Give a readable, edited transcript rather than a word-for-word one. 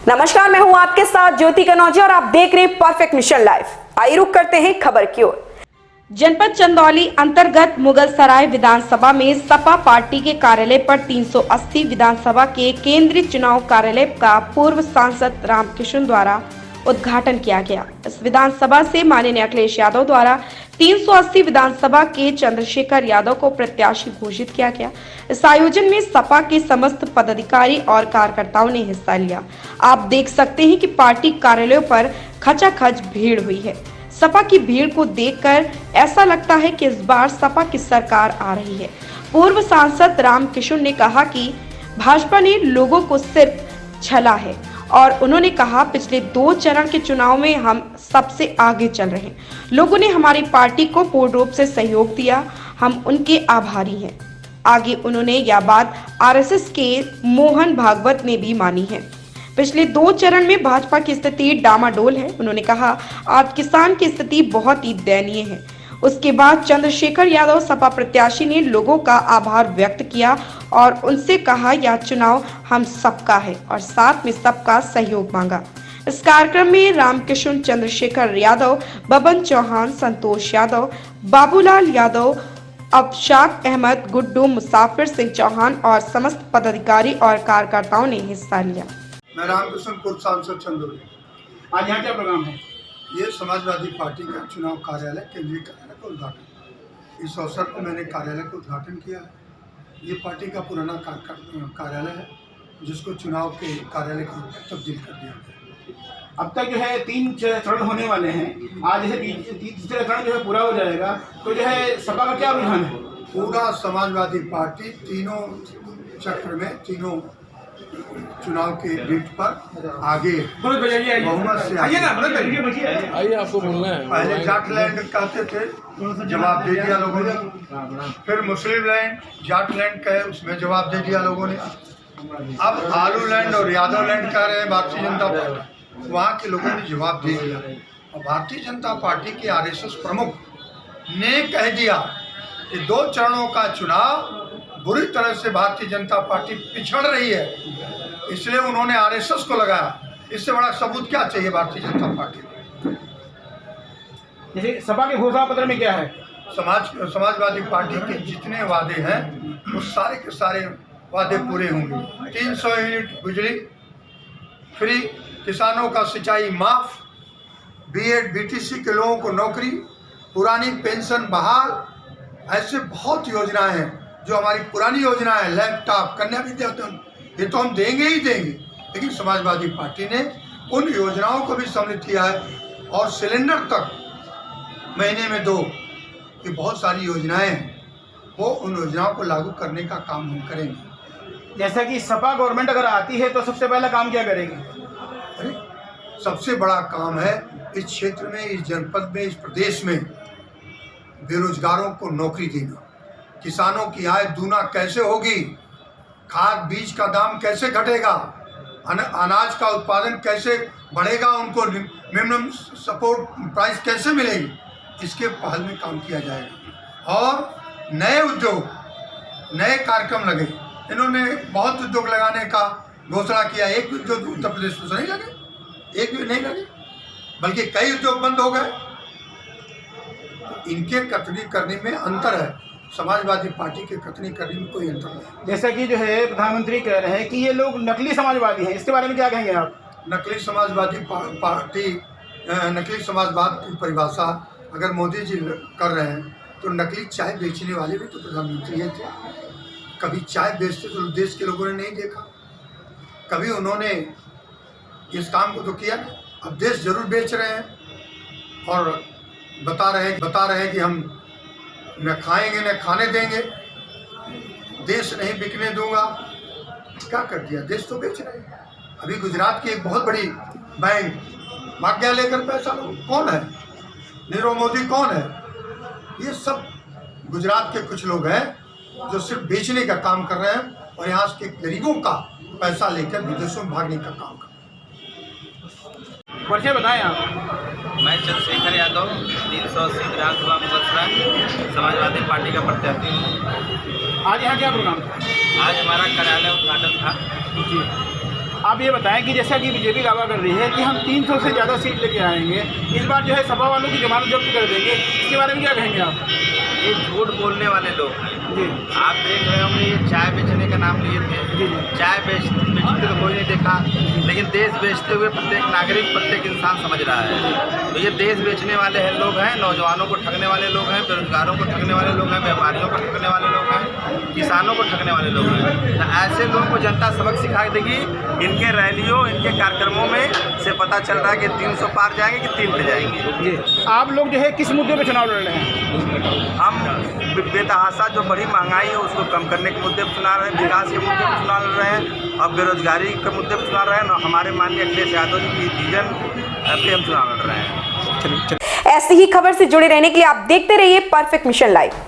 नमस्कार, मैं हूं आपके साथ ज्योति कनौजिया और आप देख रहे हैं परफेक्ट मिशन लाइव। आइए रुक करते हैं खबर की ओर। जनपद चंदौली अंतर्गत मुगलसराय विधानसभा में सपा पार्टी के कार्यालय पर 380 विधानसभा के केंद्रीय चुनाव कार्यालय का पूर्व सांसद रामकिशन द्वारा उद्घाटन किया गया। इस विधानसभा से माननीय अखिलेश यादव द्वारा 380 विधानसभा के चंद्रशेखर यादव को प्रत्याशी घोषित किया गया। इस आयोजन में सपा के समस्त पदाधिकारी और कार्यकर्ताओं ने हिस्सा लिया। आप देख सकते हैं कि पार्टी कार्यालयों पर खचाखच भीड़ हुई है। सपा की भीड़ को देखकर ऐसा लगता है कि इस बार सपा की सरकार आ रही है। पूर्व सांसद रामकिशन ने कहा कि भाजपा ने लोगों को सिर्फ छला है और उन्होंने कहा पिछले 2 चरण के चुनाव में हम सबसे आगे चल रहे हैं। लोगों ने हमारी पार्टी को पूर्ण रूप से सहयोग दिया, हम उनके आभारी हैं। आगे उन्होंने यह बात आरएसएस के मोहन भागवत ने भी मानी है। पिछले 2 चरण में भाजपा की स्थिति डामाडोल है। उन्होंने कहा आज किसान की स्थिति बहुत ही दयनीय है। उसके बाद चंद्रशेखर यादव सपा प्रत्याशी ने लोगों का आभार व्यक्त किया और उनसे कहा यह चुनाव हम सबका है और साथ में सबका सहयोग मांगा। इस कार्यक्रम में रामकिशन, चंद्रशेखर यादव, बबन चौहान, संतोष यादव, बाबूलाल यादव, अफशाक अहमद, गुड्डू, मुसाफिर सिंह चौहान और समस्त पदाधिकारी और कार्यकर्ताओं ने हिस्सा लिया। मैं रामकिशन, पूर्व सांसद चंदौली। आज यहाँ क्या प्रोग्राम है? ये समाजवादी पार्टी का चुनाव कार्यालय, केंद्रीय कार्यालय का उद्घाटन। इस अवसर पर मैंने कार्यालय का उद्घाटन किया है। ये पार्टी का पुराना कार्यालय है जिसको चुनाव के कार्यालय के रूप में तब्दील कर दिया गया। अब तक जो है 3 चरण होने वाले हैं। आज जैसे तीसरा चरण जो है पूरा हो जाएगा तो जो है सपा का क्या रुझान है? पूरा समाजवादी पार्टी तीनों चक्र में, तीनों चुनाव के बीट पर आगे बहुमत से आइए ना, आइए आपको बोलना है। पहले जाटलैंड कहते थे, जवाब दे दिया लोगों ने। फिर मुस्लिम लैंड, जाटलैंड कहे, उसमें जवाब दे दिया लोगों ने। अब आलू लैंड और यादव लैंड कह रहे हैं भारतीय जनता पार्टी। वहाँ के लोगों ने जवाब दे दिया और भारतीय जनता पार्टी के आरएसएस प्रमुख ने कह दिया कि 2 चरणों का चुनाव बुरी तरह से भारतीय जनता पार्टी पिछड़ रही है, इसलिए उन्होंने आरएसएस को लगाया। इससे बड़ा सबूत क्या चाहिए भारतीय जनता पार्टी को? जैसे सपा के घोषणा पत्र में क्या है? समाजवादी पार्टी के जितने वादे हैं वो सारे के सारे वादे पूरे होंगे। 300 यूनिट बिजली फ्री, किसानों का सिंचाई माफ, बीएड बीटीसी के लोगों को नौकरी, पुरानी पेंशन बहाल। ऐसे बहुत योजनाएं हैं जो हमारी पुरानी योजना है। लैपटॉप, कन्या विद्याधन, ये तो हम देंगे ही देंगे, लेकिन समाजवादी पार्टी ने उन योजनाओं को भी सम्मिलित किया है और सिलेंडर तक महीने में 2, ये बहुत सारी योजनाएं हैं, वो उन योजनाओं को लागू करने का काम हम करेंगे। जैसा कि सपा गवर्नमेंट अगर आती है तो सबसे पहला काम क्या करेगी? अरे सबसे बड़ा काम है इस क्षेत्र में, इस जनपद में, इस प्रदेश में बेरोजगारों को नौकरी देना। किसानों की आय दूना कैसे होगी, खाद बीज का दाम कैसे घटेगा, अनाज का उत्पादन कैसे बढ़ेगा, उनको मिनिमम सपोर्ट प्राइस कैसे मिलेगी, इसके पहल में काम किया जाएगा। और नए उद्योग, नए कार्यक्रम लगे। इन्होंने बहुत उद्योग लगाने का घोषणा किया, एक भी उद्योग उत्तर प्रदेश में नहीं लगे, एक भी नहीं लगे, बल्कि कई उद्योग बंद हो गए। इनके कथनी करने में अंतर है, समाजवादी पार्टी के कथनी करने में कोई अंतर नहीं। जैसा कि जो है प्रधानमंत्री कह रहे हैं कि ये लोग नकली समाजवादी हैं, इसके बारे में क्या कहेंगे आप? नकली समाजवादी पार्टी, नकली समाजवाद की परिभाषा अगर मोदी जी कर रहे हैं तो नकली चाय बेचने वाले भी तो प्रधानमंत्री हैं थे। कभी चाय बेचते तो देश के लोगों ने नहीं देखा, कभी उन्होंने इस काम को तो किया। अब देश जरूर बेच रहे हैं और बता रहे हैं कि हम न खाएंगे न खाने देंगे, देश नहीं बिकने दूंगा। क्या कर दिया, देश तो बेच रहे हैं। अभी गुजरात की एक बहुत बड़ी बैंक भाग गया लेकर पैसा। कौन है? नीरव मोदी कौन है? ये सब गुजरात के कुछ लोग हैं जो सिर्फ बेचने का काम कर रहे हैं और यहाँ के गरीबों का पैसा लेकर विदेशों में भागने का काम कर रहे हैं। परिचय बताएं आप। मैं चंद्रशेखर यादव, 380 विधानसभा मुगलसराय समाजवादी पार्टी का प्रत्याशी हूँ। आज यहाँ क्या प्रोग्राम था? आज हमारा कार्यालय उद्घाटन था। जी, आप ये बताएं कि जैसा कि बीजेपी दावा कर रही है कि हम 300 से ज़्यादा सीट लेके आएंगे, इस बार जो है सपा वालों की जमानत जब्त कर देंगे, इसके बारे में क्या कहेंगे आप? ये झूठ बोलने वाले लोग हैं। जी आप देख रहे होंगे ये चाय बेचने का नाम लिए थे। चाय बेचते तो कोई नहीं देखा, लेकिन देश बेचते हुए प्रत्येक नागरिक, प्रत्येक इंसान समझ रहा है। तो ये देश बेचने वाले हैं लोग हैं, नौजवानों को ठगने वाले लोग हैं, बेरोजगारों को ठगने वाले लोग हैं, व्यापारियों को ठगने वाले लोग हैं, किसानों को ठगने वाले लोग हैं। तो ऐसे लोगों को जनता सबक सिखा देगी। इनके रैलियों, इनके कार्यक्रमों में से पता चल रहा है कि 300 पार जाएंगे कि 3 पे जाएंगे। आप लोग जो है किस मुद्दे पे चुनाव लड़ रहे हैं? हम बेतहाशा जो बड़ी महंगाई है उसको कम करने के मुद्दे पर चुनाव रहे हैं, विकास के मुद्दे पर चुनाव लड़ रहे हैं और बेरोजगारी के मुद्दे पर चुनाव रहे हैं। हमारे माननीय अखिलेश यादव जी की विजन पे हम चुनाव लड़ रहे हैं। ऐसी ही खबर से जुड़े रहने के लिए आप देखते रहिए परफेक्ट मिशन लाइव।